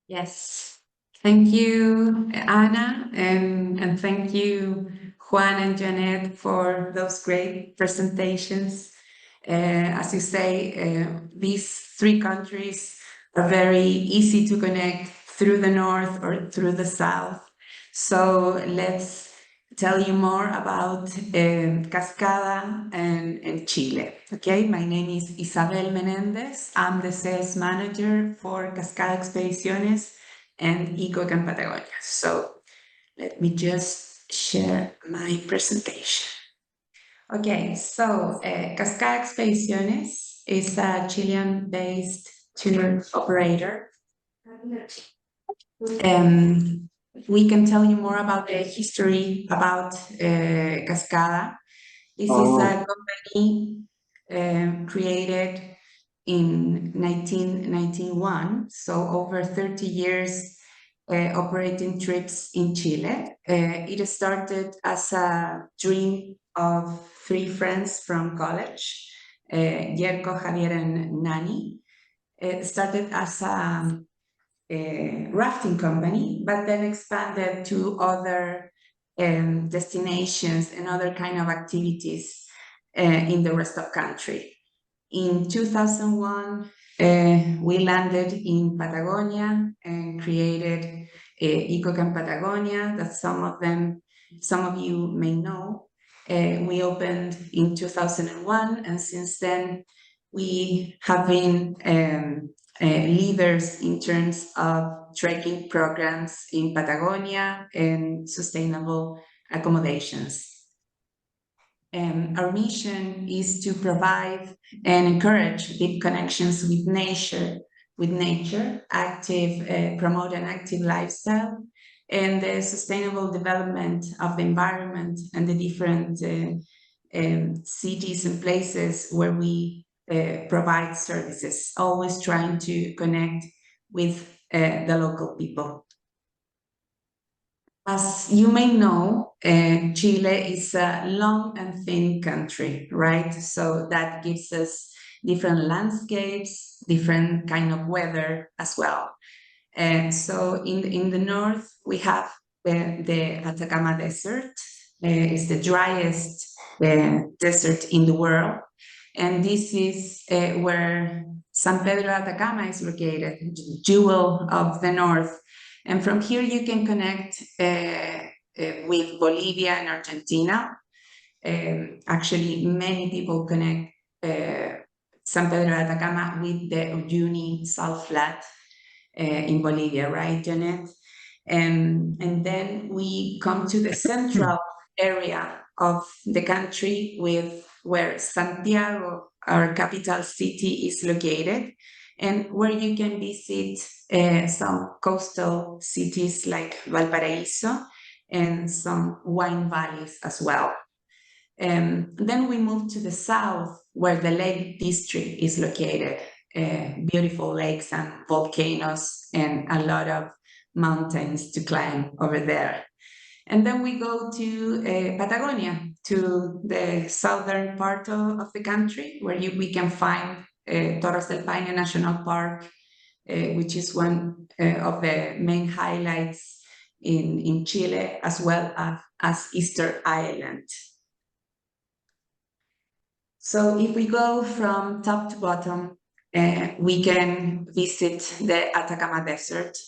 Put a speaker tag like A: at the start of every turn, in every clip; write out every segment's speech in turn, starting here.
A: Yes. Thank you, Anna, and thank you, Juan and Janet, for those great presentations. As you say, these three countries are very easy to connect through the north or through the south. So let's tell you more about Cascada and Chile. Okay, my name is Isabel Menendez. I'm the sales manager for Cascada Expeditions and Eco Patagonia. So let me just share my presentation. Okay, so Cascada Expeditions is a Chilean-based tour operator. We can tell you more about the history about Cascada. This is a company created in 1991, so over 30 years operating trips in Chile. It started as a dream of three friends from college, Yerko, Javier, and Nani. It started as a rafting company, but then expanded to other destinations and other kind of activities in the rest of country. In 2001, we landed in Patagonia and created EcoCamp Patagonia that some of you may know. We opened in 2001, and since then we have been leaders in terms of trekking programs in Patagonia and sustainable accommodations. Our mission is to provide and encourage deep connections with nature, promote an active lifestyle, and the sustainable development of the environment and the different cities and places where we provide services, always trying to connect with the local people. As you may know, Chile is a long and thin country, right? So that gives us different landscapes, different kind of weather as well. And so in the north, we have the Atacama Desert. It's the driest desert in the world. And this is where San Pedro Atacama is located, the jewel of the north. And from here, you can connect with Bolivia and Argentina. Actually, many people connect San Pedro de Atacama with the Uyuni Salt Flat in Bolivia, right, Janet? And then we come to the central area of the country where Santiago, our capital city, is located, and where you can visit some coastal cities like Valparaíso and some wine valleys as well. Then we move to the south, where the Lake District is located. Beautiful lakes and volcanoes and a lot of mountains to climb over there. And then we go to Patagonia, to the southern part of the country, where we can find Torres del Paine National Park, which is one of the main highlights in Chile, as well as Easter Island. So if we go from top to bottom, we can visit the Atacama Desert.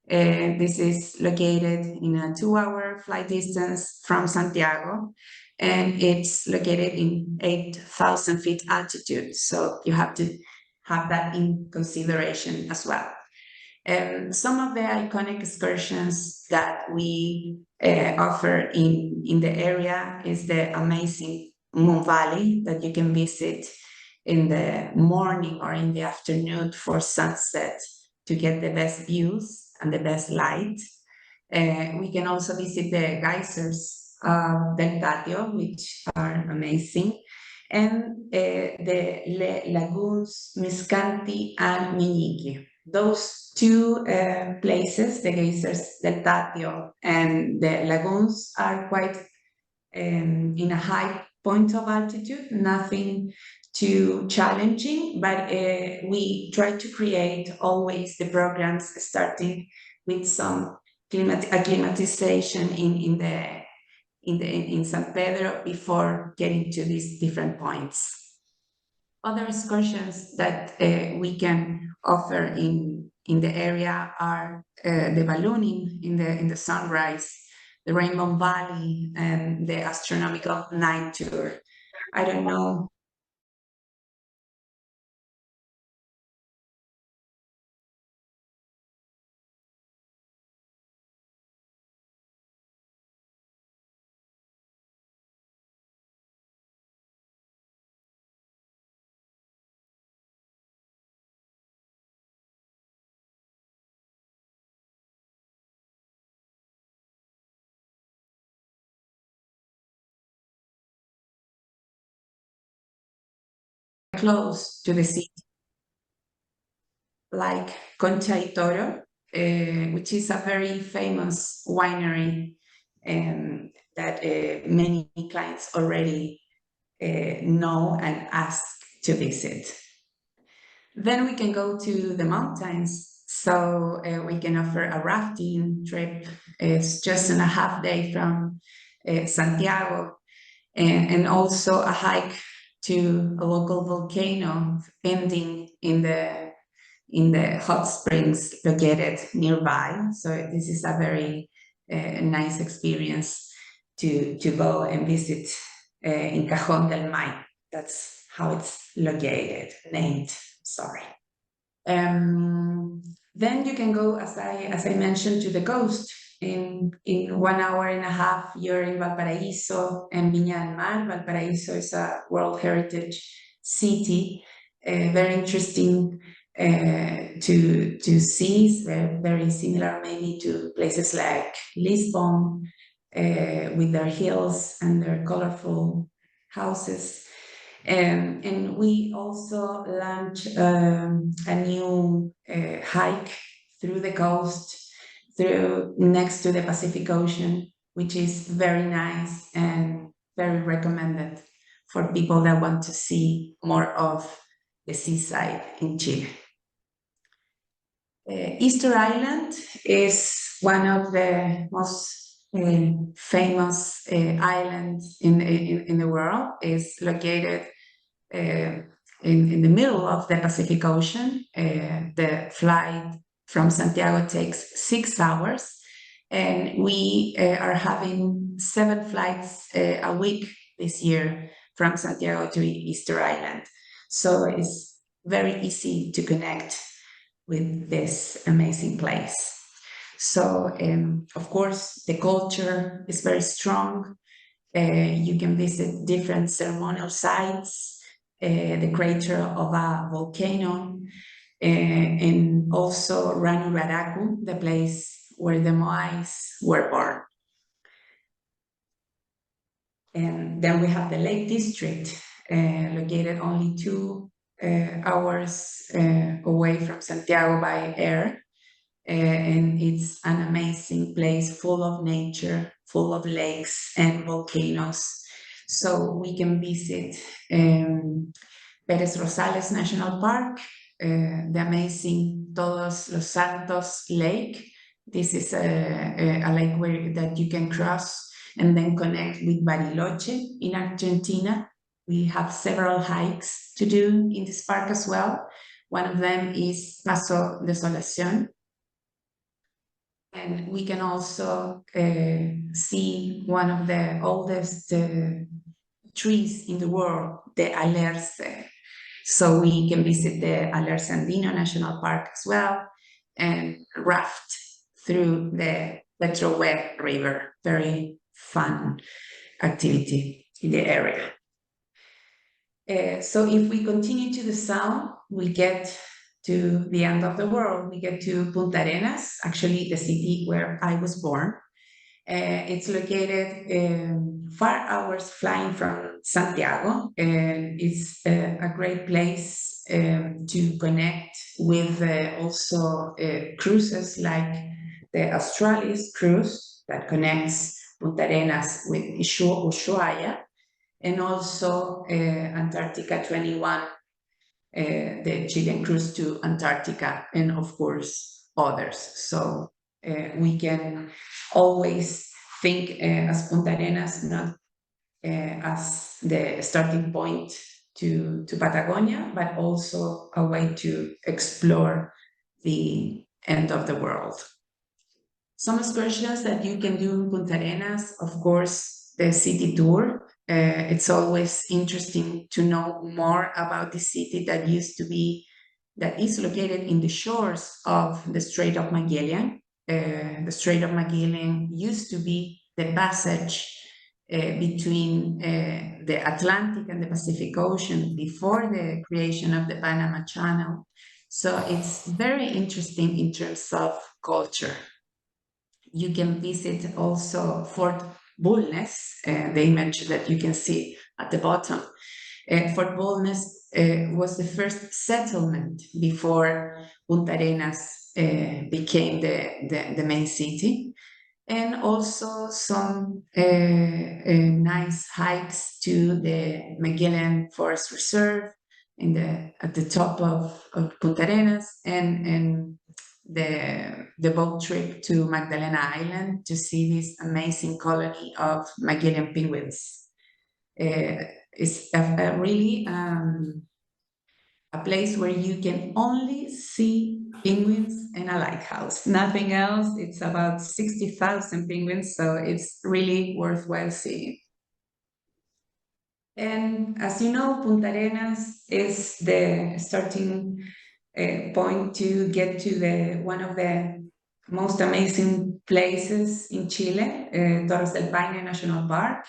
A: This is located in a 2-hour flight distance from Santiago, and it's located in 8,000 feet altitude. So you have to have that in consideration as well. Some of the iconic excursions that we offer in the area is the amazing Moon Valley that you can visit in the morning or in the afternoon for sunset to get the best views and the best light. We can also visit the geysers del Tatio, which are amazing, and the lagoons Miscanti and Miñiqui. Those two places, the geysers del Tatio and the lagoons, are quite in a high point of altitude, nothing too challenging, but we try to create always the programs starting with some acclimatization in San Pedro before getting to these different points. Other excursions that we can offer in the area are the ballooning in the sunrise, the Rainbow Valley, and the astronomical night tour. I don't know. Close to the sea, like Concha y Toro, which is a very famous winery that many clients already know and ask to visit. Then we can go to the mountains. So we can offer a rafting trip. It's just in a half day from Santiago, and also a hike to a local volcano ending in the hot springs located nearby. So this is a very nice experience to go and visit in Cajón del Maipo. That's how it's located, named, sorry. Um, then you can go, as I mentioned, to the coast. In 1 hour and a half, you're in Valparaíso and Viña del Mar. Valparaíso is a World Heritage City, very interesting to see. It's very similar maybe to places like Lisbon, with their hills and their colorful houses. And we also launched a new hike through the coast, through next to the Pacific Ocean, which is very nice and very recommended for people that want to see more of the seaside in Chile. Easter Island is one of the most famous islands in the world. It's located in the middle of the Pacific Ocean. The flight from Santiago takes 6 hours, and we are having 7 flights a week this year from Santiago to Easter Island. So it's very easy to connect with this amazing place. So, of course, the culture is very strong. You can visit different ceremonial sites, the crater of a volcano, and also Ranuraraku, the place where the Moais were born. And then we have the Lake District, located only 2 hours away from Santiago by air. And it's an amazing place full of nature, full of lakes and volcanoes. So we can visit Pérez Rosales National Park, the amazing Todos Los Santos Lake. This is a lake that you can cross and then connect with Bariloche in Argentina. We have several hikes to do in this park as well. One of them is Paso Desolación. And we can also see one of the oldest trees in the world, the Alerce. So we can visit the Alerce Andino National Park as well and raft through the Petrohue River. Very fun activity in the area. So if we continue to the south, we get to the end of the world. We get to Punta Arenas, actually the city where I was born. It's located 5 hours flying from Santiago, and it's a great place to connect with also cruises like the Australis cruise that connects Punta Arenas with Ushuaia. and also Antarctica 21, the Chilean cruise to Antarctica, and of course others. So we can always think as Punta Arenas not as the starting point to Patagonia, but also a way to explore the end of the world. Some excursions that you can do in Punta Arenas, of course, the city tour. It's always interesting to know more about the city that is located in the shores of the Strait of Magellan. The Strait of Magellan used to be the passage between the Atlantic and the Pacific Ocean before the creation of the Panama Channel. So it's very interesting in terms of culture. You can visit also Fort Bulnes, the image that you can see at the bottom. Fort Bulnes was the first settlement before Punta Arenas became the main city. And also some nice hikes to the Magellan Forest Reserve at the top of Punta Arenas, and the boat trip to Magdalena Island to see this amazing colony of Magellan penguins. It's a really a place where you can only see penguins and a lighthouse, nothing else. It's about 60,000 penguins, so it's really worthwhile seeing. And as you know, Punta Arenas is the starting point to get to one of the most amazing places in Chile, Torres del Paine National Park.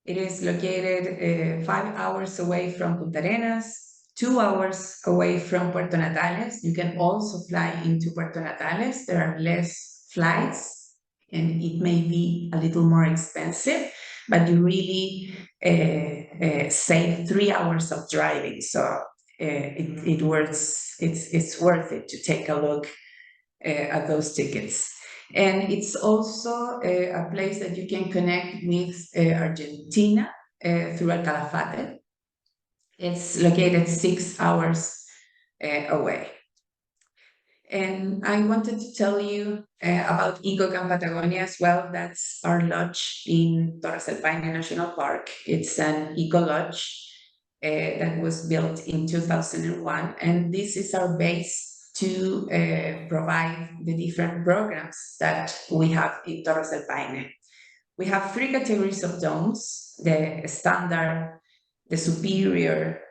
A: It is located 5 hours away from Punta Arenas, 2 hours away from Puerto Natales. You can also fly into Puerto Natales. There are less flights and it may be a little more expensive, but you really save 3 hours of driving. So it works. It's worth it to take a look at those tickets. And it's also a place that you can connect with Argentina through El Calafate. It's located 6 hours away. And I wanted to tell you about EcoCamp Patagonia as well. That's our lodge in Torres del Paine National Park. It's an eco lodge that was built in 2001. And this is our base to provide the different programs that we have in Torres del Paine. We have 3 categories of domes: the standard, the superior,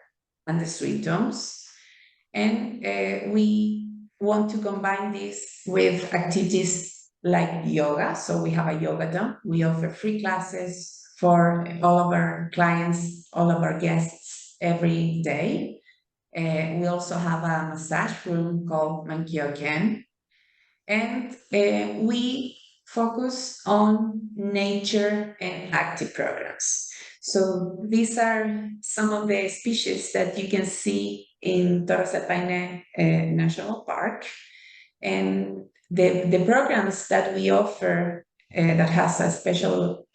A: and the suite domes. And we want to combine this with activities like yoga. So we have a yoga dome. We offer free classes for all of our clients, all of our guests every day. We also have a massage room called Mankyoken. And we focus on nature and active programs. So these are some of the species that you can see in Torres del Paine National Park. And the programs that we offer that has a special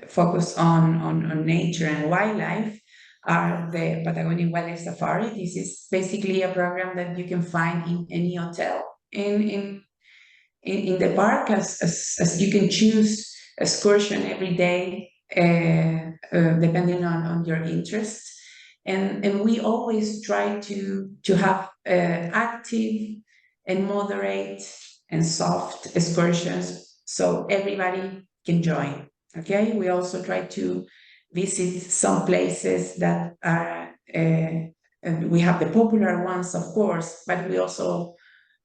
A: focus on nature and wildlife are the Patagonian Wildlife Safari. This is basically a program that you can find in any hotel in the park, as you can choose excursion every day depending on your interests. And we always try to have active and moderate and soft excursions so everybody can join. Okay, we also try to visit some places that are we have the popular ones, of course, but we also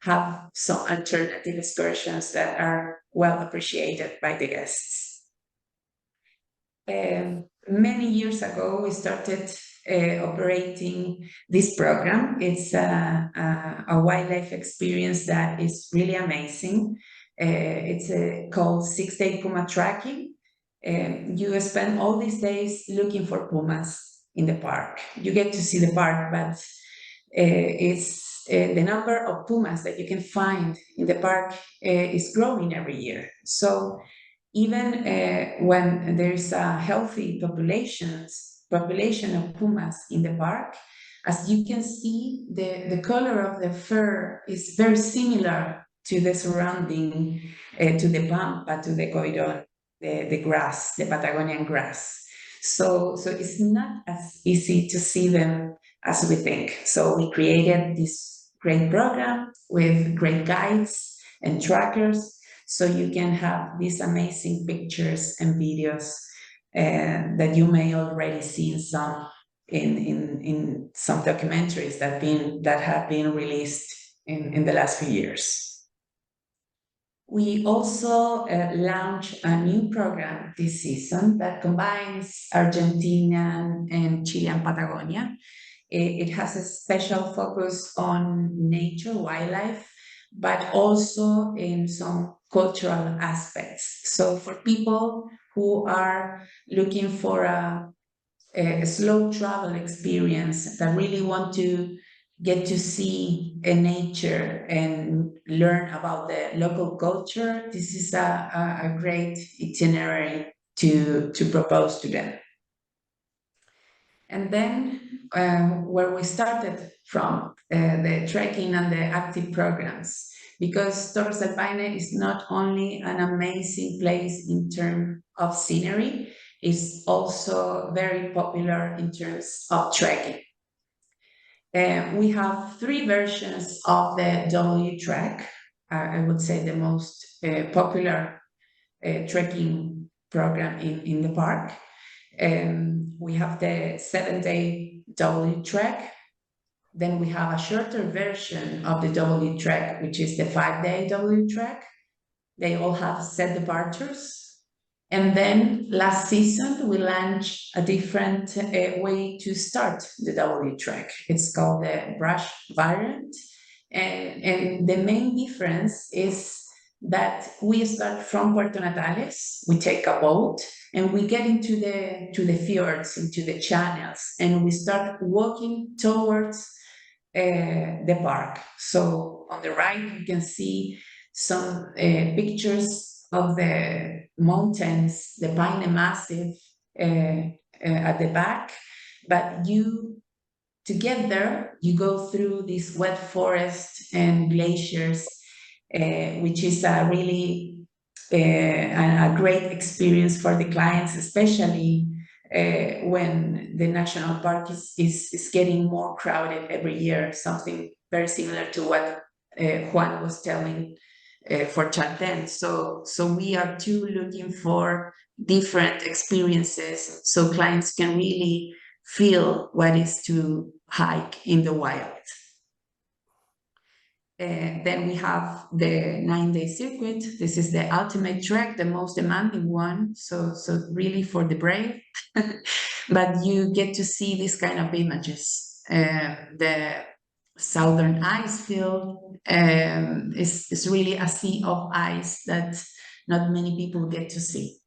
A: have some alternative excursions that are well appreciated by the guests. Many years ago, we started operating this program. It's a wildlife experience that is really amazing. It's called 6-day Puma tracking. You spend all these days looking for pumas in the park. You get to see the park, but it's the number of pumas that you can find in the park is growing every year. So Even when there's a healthy population of pumas in the park, as you can see, the color of the fur is very similar to the surrounding, to the pampa, to the coirón, the grass, the Patagonian grass. So it's not as easy to see them as we think. So we created this great program with great guides and trackers, so you can have these amazing pictures and videos that you may already see in some documentaries that have been released in the last few years. We also launched a new program this season that combines Argentina and Chilean Patagonia. It has a special focus on nature, wildlife, but also in some cultural aspects. So for people who are looking for a slow travel experience, that really want to get to see a nature and learn about the local culture, this is a great itinerary to propose to them. And then where we started from, the trekking and the active programs, because Torres del Paine is not only an amazing place in terms of scenery, it's also very popular in terms of trekking. We have three versions of the W Trek. I would say the most popular trekking program in the park. We have the 7-day W Trek. Then we have a shorter version of the W Trek, which is the 5-day W Trek. They all have set departures. And then last season, we launched a different way to start the W Trek. It's called the brush variant. And the main difference is that we start from Puerto Natales, we take a boat, and we get into the fjords, into the channels, and we start walking towards the park. So on the right, you can see some pictures of the mountains, the Paine Massif at the back. But to get there, you go through this wet forest and glaciers, which is a really a great experience for the clients, especially when the national park is getting more crowded every year, something very similar to what Juan was telling for Chaltén. So we are too looking for different experiences so clients can really feel what is to hike in the wild. Then we have the 9-day circuit. This is the ultimate trek, the most demanding one. So really for the brave, but you get to see this kind of images. The southern ice field is really a sea of ice that not many people get to see.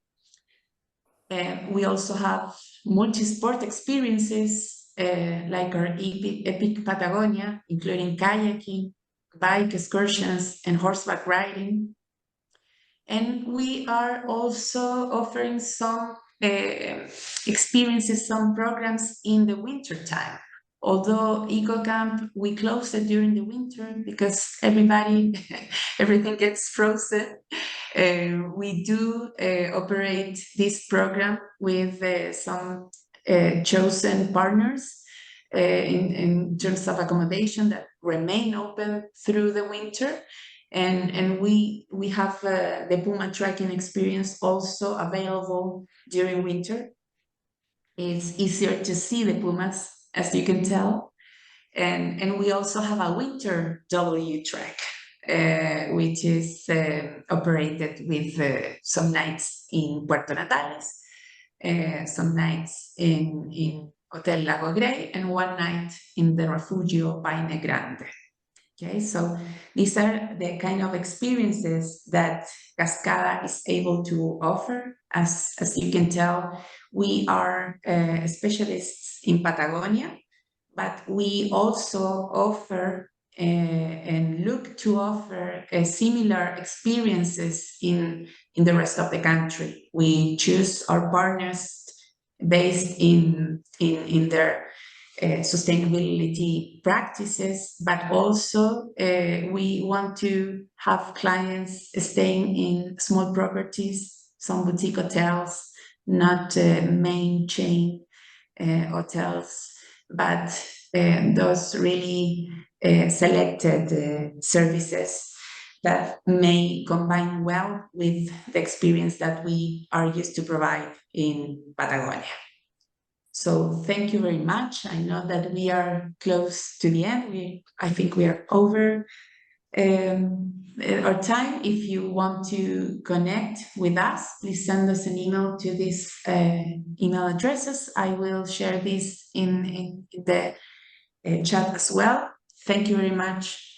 A: We also have multi-sport experiences like our epic Patagonia, including kayaking, bike excursions, and horseback riding. And we are also offering some experiences, some programs in the winter time. Although Eco Camp, we closed it during the winter because everything gets frozen. We do operate this program with some chosen partners in terms of accommodation that remain open through the winter. And we have the Puma trekking experience also available during winter. It's easier to see the Pumas, as you can tell. And we also have a winter W Trek, which is operated with some nights in Puerto Natales, some nights in Hotel Lago Grey, and one night in the Refugio Paine Grande. Okay, so these are the kind of experiences that Cascada is able to offer. As you can tell, we are specialists in Patagonia, but we also offer and look to offer similar experiences in in the rest of the country. We choose our partners based in their sustainability practices, but also we want to have clients staying in small properties, some boutique hotels, not main chain hotels, but those really selected services that may combine well with the experience that we are used to provide in Patagonia. So thank you very much. I know that we are close to the end. I think we are over our time. If you want to connect with us, please send us an email to these email addresses. I will share this in the chat as well. Thank you very much